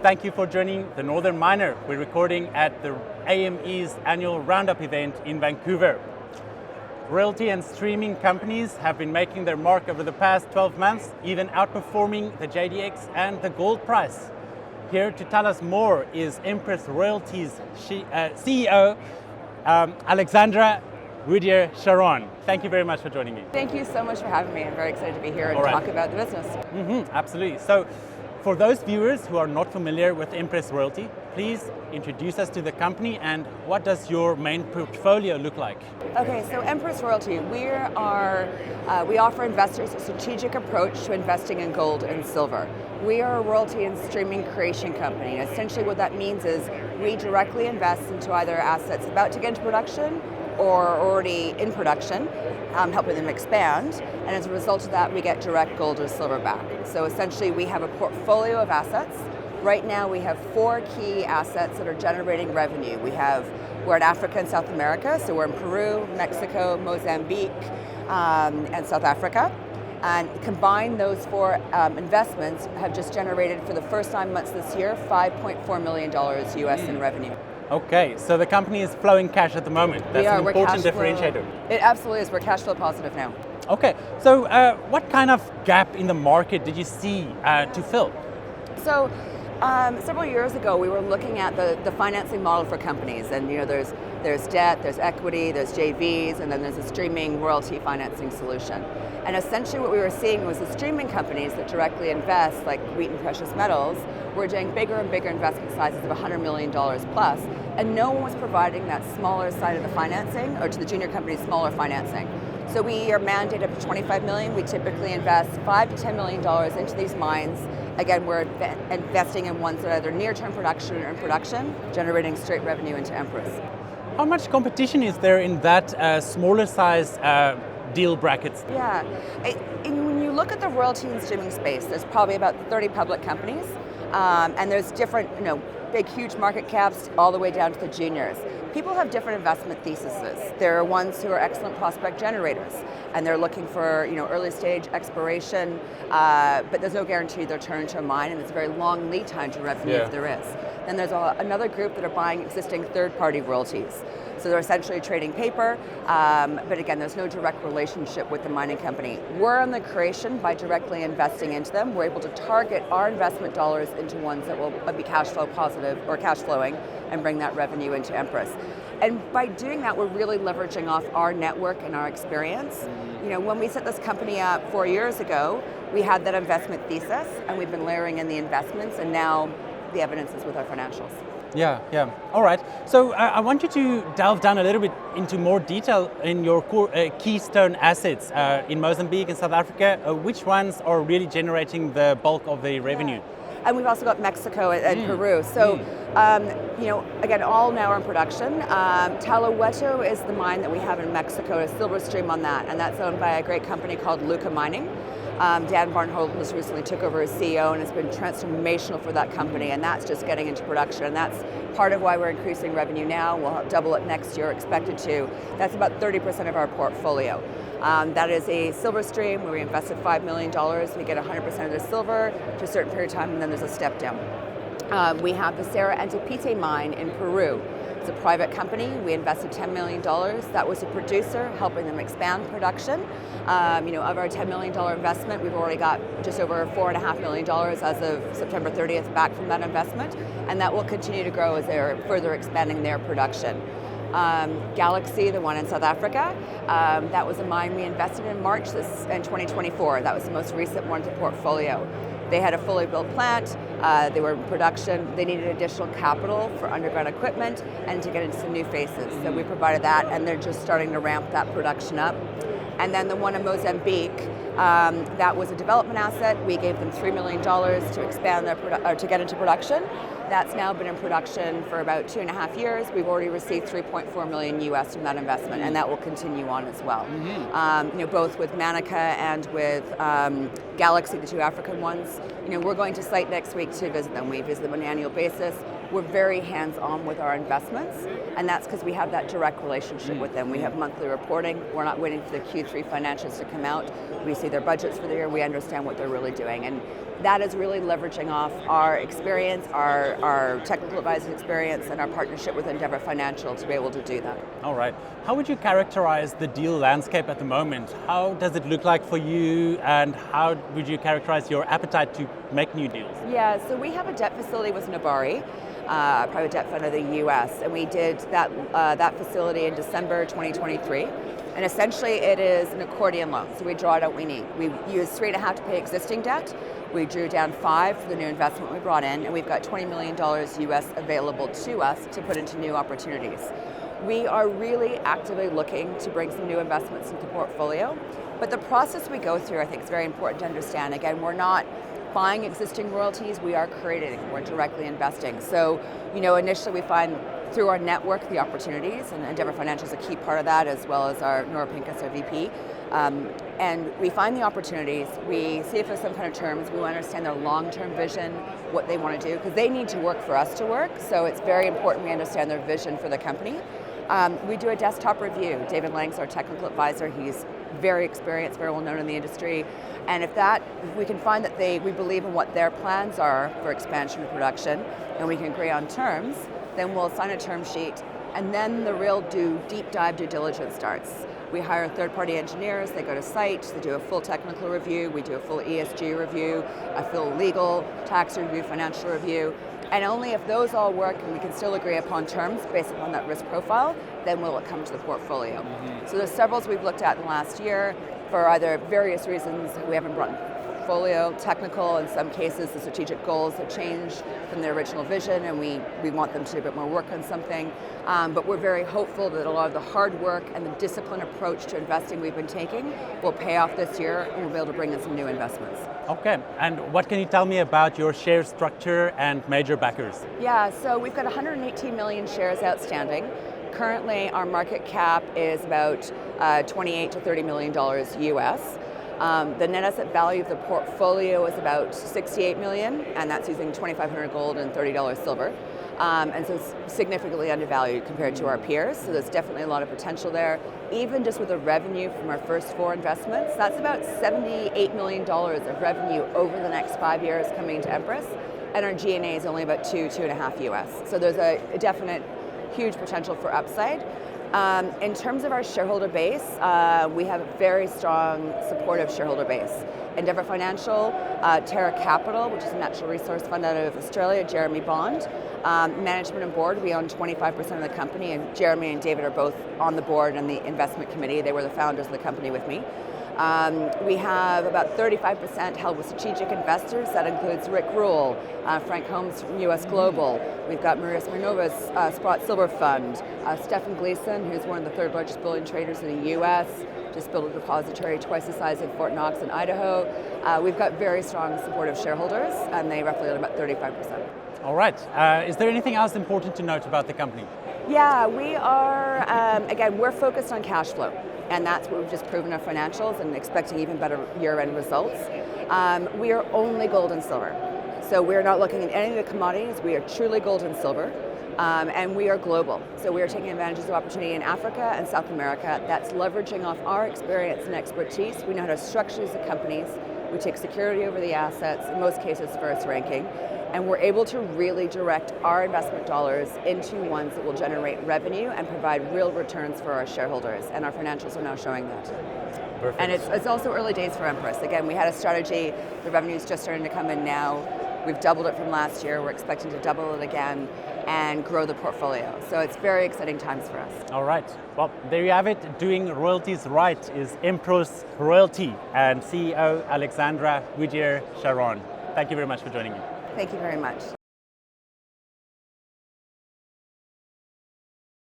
thank you for joining the Northern Miner. We're recording at the AME's annual Roundup event in Vancouver. Royalty and streaming companies have been making their mark over the past 12 months, even outperforming the JDX and the gold price. Here to tell us more is Empress Royalties CEO, Alexandra Roudier-Charon. Thank you very much for joining me. Thank you so much for having me. I'm very excited to be here and talk about the business. Absolutely. So, for those viewers who are not familiar with Empress Royalty, please introduce us to the company and what does your main portfolio look like? Okay, so Empress Royalty, we offer investors a strategic approach to investing in gold and silver. We are a royalty and streaming creation company. And essentially what that means is we directly invest into either assets about to get into production or already in production, helping them expand. And as a result of that, we get direct gold or silver back. So essentially we have a portfolio of assets. Right now we have 4 key assets that are generating revenue. We're in Africa and South America, so we're in Peru, Mexico, Mozambique, and South Africa. And combined, those 4 investments have just generated, for the first 9 months this year, $5.4 million US in revenue. Okay, so the company is flowing cash at the moment. That's an important differentiator. It absolutely is. We're cash flow positive now. Okay, so what kind of gap in the market did you see to fill? So several years ago, we were looking at the financing model for companies, and there's debt, there's equity, there's JVs, and then there's a streaming royalty financing solution. And essentially what we were seeing was the streaming companies that directly invest, like Wheaton Precious Metals, were doing bigger and bigger investment sizes of $100 million plus, and no one was providing that smaller side of the financing, or to the junior companies, smaller financing. So we are mandated up to $25 million. We typically invest $5 to $10 million into these mines. Again, we're investing in ones that are either near-term production or in production, generating straight revenue into Empress. How much competition is there in that smaller size deal brackets? Yeah, when you look at the royalty and streaming space, there's probably about 30 public companies, and there's different, big, huge market caps all the way down to the juniors. People have different investment theses. There are ones who are excellent prospect generators, and they're looking for early stage exploration, but there's no guarantee they'll turn into a mine, and there's a very long lead time to revenue if there is. Then there's another group that are buying existing third-party royalties. So they're essentially trading paper, but again, there's no direct relationship with the mining company. We're on the creation by directly investing into them. We're able to target our investment dollars into ones that will be cash flow positive or cash flowing and bring that revenue into Empress. And by doing that, we're really leveraging off our network and our experience. When we set this company up 4 years ago, we had that investment thesis, and we've been layering in the investments, and now the evidence is with our financials. Yeah. All right. So I want you to delve down a little bit into more detail in your core, keystone assets in Mozambique and South Africa. Which ones are really generating the bulk of the revenue? And we've also got Mexico and Peru. So, again, all now are in production. Talahueto is the mine that we have in Mexico, a silver stream on that, and that's owned by a great company called Luca Mining. Dan Barnhold just recently took over as CEO, and it's been transformational for that company, and that's just getting into production, and that's part of why we're increasing revenue now. We'll double it next year, expected to. That's about 30% of our portfolio. That is a silver stream where we invested $5 million. We get 100% of the silver to a certain period of time, and then there's a step down. We have the Cerro Antipite mine in Peru. It's a private company. We invested $10 million. That was a producer helping them expand production. Of our $10 million investment, we've already got just over $4.5 million as of September 30th back from that investment, and that will continue to grow as they're further expanding their production. Galaxy, the one in South Africa, that was a mine we invested in March in 2024. That was the most recent one to portfolio. They had a fully built plant, they were in production, they needed additional capital for underground equipment and to get into some new phases. So we provided that, and they're just starting to ramp that production up. And then the one in Mozambique, that was a development asset. We gave them $3 million to expand to get into production. That's now been in production for about 2.5 years. We've already received $3.4 million US from that investment, and that will continue on as well. Both with Manica and with Galaxy, the 2 African ones. We're going to site next week to visit them. We visit them on an annual basis. We're very hands-on with our investments, and that's because we have that direct relationship with them. We have monthly reporting. We're not waiting for the Q3 financials to come out. We see their budgets for the year, we understand what they're really doing. And that is really leveraging off our experience, our technical advising experience, and our partnership with Endeavour Financial to be able to do that. All right. How would you characterize the deal landscape at the moment? How does it look like for you, and how would you characterize your appetite to make new deals? Yeah, so we have a debt facility with Nabari, a private debt fund of the US, and we did that facility in December 2023. And essentially it is an accordion loan, so we draw it out we need. We use 3.5 to pay existing debt. We drew down 5 for the new investment we brought in, and we've got $20 million US available to us to put into new opportunities. We are really actively looking to bring some new investments into the portfolio, but the process we go through I think is very important to understand. Again, we're not buying existing royalties, we are creating, we're directly investing. So, initially we find through our network the opportunities, and Endeavour Financial is a key part of that, as well as our Nora Pincus, our VP. And we find the opportunities, we see if there's some kind of terms, we want to understand their long-term vision, what they want to do, because they need to work for us to work, so it's very important we understand their vision for the company. We do a desktop review. David Lang's our technical advisor. He's very experienced, very well known in the industry. And if we can find that we believe in what their plans are for expansion and production, and we can agree on terms, then we'll sign a term sheet, and then the real deep dive due diligence starts. We hire third-party engineers, they go to site, they do a full technical review, we do a full ESG review, a full legal, tax review, financial review, and only if those all work and we can still agree upon terms based upon that risk profile, then will it come to the portfolio. Mm-hmm. So there's several we've looked at in the last year for either various reasons we haven't brought in portfolio, technical, in some cases the strategic goals have changed from their original vision and we want them to do a bit more work on something. But we're very hopeful that a lot of the hard work and the disciplined approach to investing we've been taking will pay off this year, and we'll be able to bring in some new investments. Okay, and what can you tell me about your share structure and major backers? Yeah, so we've got 118 million shares outstanding. Currently our market cap is about $28 to $30 million US. The net asset value of the portfolio is about $68 million, and that's using $2,500 gold and $30 silver. And so it's significantly undervalued compared to our peers, so there's definitely a lot of potential there. Even just with the revenue from our first 4 investments, that's about $78 million of revenue over the next 5 years coming to Empress, and our G&A is only about $2.5 US. So there's a definite huge potential for upside. In terms of our shareholder base, we have a very strong supportive shareholder base. Endeavour Financial, Terra Capital, which is a natural resource fund out of Australia, Jeremy Bond. Management and board, we own 25% of the company, and Jeremy and David are both on the board and the investment committee. They were the founders of the company with me. We have about 35% held with strategic investors. That includes Rick Rule, Frank Holmes from US Global. We've got Maria Smirnova's Sprott Silver Fund, Stephen Gleason, who's one of the 3rd largest bullion traders in the US, just built a depository twice the size of Fort Knox in Idaho. We've got very strong supportive shareholders, and they roughly own about 35%. All right. Is there anything else important to note about the company? Yeah, we are, again, we're focused on cash flow. And that's what we've just proven in our financials and expecting even better year-end results. We are only gold and silver. So we're not looking at any of the commodities. We are truly gold and silver. And we are global. So we are taking advantage of opportunity in Africa and South America. That's leveraging off our experience and expertise. We know how to structure these companies. We take security over the assets, in most cases first ranking. And we're able to really direct our investment dollars into ones that will generate revenue and provide real returns for our shareholders. And our financials are now showing that. Perfect. And it's also early days for Empress. Again, we had a strategy, the revenue's just starting to come in now. We've doubled it from last year. We're expecting to double it again and grow the portfolio. So it's very exciting times for us. All right. Well, there you have it. Doing royalties right is Empress Royalty, and CEO Alexandra Goodyear-Sharon. Thank you very much for joining me. Thank you very much.